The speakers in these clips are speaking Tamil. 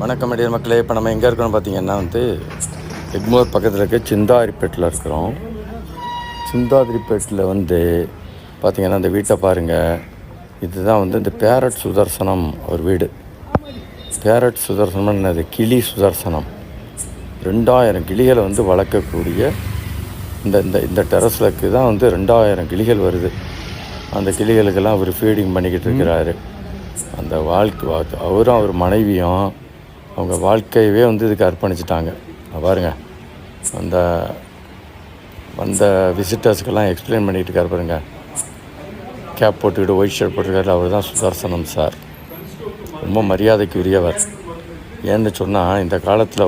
வணக்கம் அடியார் மக்களே. இப்போ நம்ம எங்கே இருக்கோம்னு பார்த்தீங்கன்னா எக்மோர் பக்கத்தில் இருக்க சிந்தாதிரிப்பேட்டில் இருக்கிறோம். சிந்தாதிரிப்பேட்டில் பார்த்திங்கன்னா இந்த வீட்டை பாருங்கள். இதுதான் இந்த பேரட் சுதர்சனம் ஒரு வீடு. பேரட் சுதர்சனம் என்னது? கிளி சுதர்சனம். 2000 கிளிகளை வளர்க்கக்கூடிய இந்த இந்த இந்த டெரஸில் தான் 2000 கிளிகள் வருது. அந்த கிளிகளுக்கெல்லாம் அவர் ஃபீடிங் பண்ணிக்கிட்டு இருக்கிறாரு. அந்த அவரும் அவர் மனைவியும் அவங்க வாழ்க்கையவே இதுக்கு அர்ப்பணிச்சிட்டாங்க. பாருங்கள், அந்த விசிட்டர்ஸுக்கெல்லாம் எக்ஸ்பிளைன் பண்ணிகிட்டு இருக்கார் பாருங்க. கேப் போட்டுக்கிட்டு ஒயிட் ஷர்ட் போட்டுருக்காரு. அவர் தான் சுதர்சனம் சார். ரொம்ப மரியாதைக்கு உரியவர். ஏன்னு சொன்னால் இந்த காலத்தில்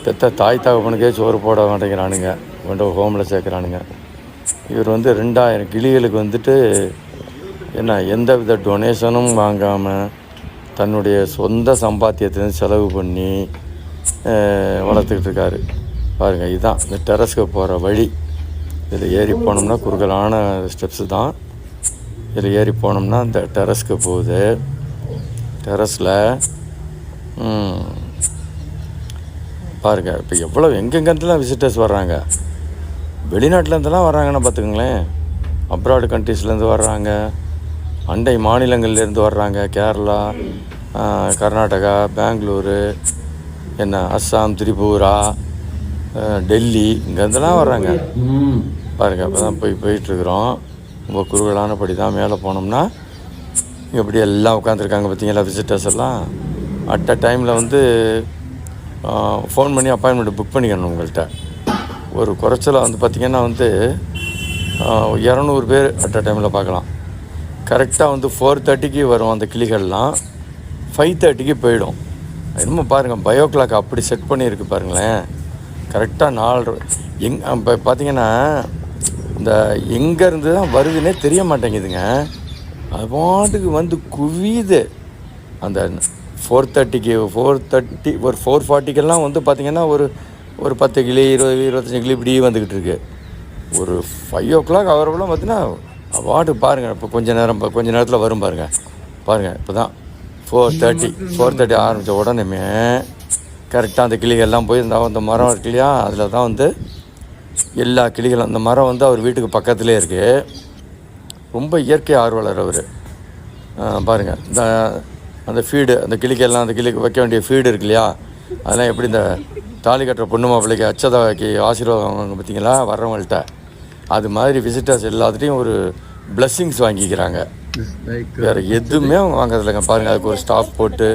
பெத்த தாய் தகப்பனுக்கே சோறு போட மாட்டேங்கிறானுங்க, ஹோமில் சேர்க்குறானுங்க. இவர் 2000 கிளிகளுக்கு எந்த வித டொனேஷனும் வாங்காமல் தன்னுடைய சொந்த சம்பாத்தியத்திலேருந்து செலவு பண்ணி வளர்த்துக்கிட்டு இருக்காரு. பாருங்கள், இதுதான் இந்த டெரஸ்க்கு போகிற வழி. இதில் ஏறி போனோம்னா குறுகலான ஸ்டெப்ஸு தான். இதில் ஏறி போனோம்னா இந்த டெரஸ்க்கு போகுது. டெரஸில் பாருங்கள், இப்போ எவ்வளோ எங்கெங்கேருந்துலாம் விசிட்டர்ஸ் வர்றாங்க. வெளிநாட்டிலேருந்துலாம் வர்றாங்கன்னா பார்த்துக்குங்களேன். அப்ராடு கண்ட்ரீஸ்லேருந்து வர்றாங்க, அண்டை மாநிலங்கள்லேருந்து வர்றாங்க. கேரளா, கர்நாடகா, பெங்களூரு, அஸ்ஸாம், திரிபுரா, டெல்லி, இங்கேருந்துலாம் வர்றாங்க. பாருங்கள், இப்போ தான் போயிட்டுருக்குறோம். ரொம்ப குறுகலான படி தான். மேலே போனோம்னா இப்படி எல்லாம் உட்காந்துருக்காங்க பார்த்தீங்களா விசிட்டர்ஸ் எல்லாம். அட் அ டைமில் ஃபோன் பண்ணி அப்பாயின்மெண்ட் புக் பண்ணிக்கணும். உங்கள்கிட்ட ஒரு குறைச்சலாக பார்த்திங்கன்னா 200 பேர் அட் அ டைமில் பார்க்கலாம். கரெக்டாக 4:30க்கு வரும் அந்த கிளிகள்லாம். 5:30க்கு போயிடும். என்னமோ பாருங்கள், பயோ கிளாக் அப்படி செட் பண்ணியிருக்கு பாருங்களேன். கரெக்டாக 4 இப்போ பார்த்திங்கன்னா இந்த எங்கேருந்து தான் வருதுன்னே தெரிய மாட்டேங்குதுங்க. அது பாட்டுக்கு குவியுது. அந்த 4:30க்கு ஒரு 4:40க்கெல்லாம் பார்த்திங்கன்னா ஒரு 10 கிளி, 20-25 கிளி இப்படி வந்துக்கிட்டு இருக்கு. ஒரு 5 o'clock அவரெல்லாம் பார்த்தீங்கன்னா வாட்டு பாருங்கள். இப்போ கொஞ்ச நேரத்தில் வரும் பாருங்கள். இப்போ தான் 4:30 ஆரம்பித்த உடனே கரெக்டாக அந்த கிளிகள்லாம் போய் அந்த மரம் இருக்கு இல்லையா, அதில் தான் எல்லா கிளிகளும். அந்த மரம் அவர் வீட்டுக்கு பக்கத்துலேயே இருக்குது. ரொம்ப இயற்கை ஆர்வலர் அவர். பாருங்கள், அந்த ஃபீடு, அந்த கிளிக்கெல்லாம் அந்த கிளிக்கு வைக்க வேண்டிய ஃபீடு இருக்கு இல்லையா, அதெல்லாம் எப்படி இந்த தாலி கட்டுற பொண்ணு மாப்பிள்ளைக்கு அச்சதாக்கி ஆசீர்வாதம் வாங்க பார்த்தீங்களா வர்றவங்கள்ட்ட. அது மாதிரி விசிட்டர்ஸ் எல்லாத்துலேயும் ஒரு பிளெஸ்ஸிங்ஸ் வாங்கிக்கிறாங்க. வேறு எதுவுமே அவங்க வாங்குறதில்லைங்க. பாருங்கள், அதுக்கு ஒரு ஸ்டாஃப் போட்டு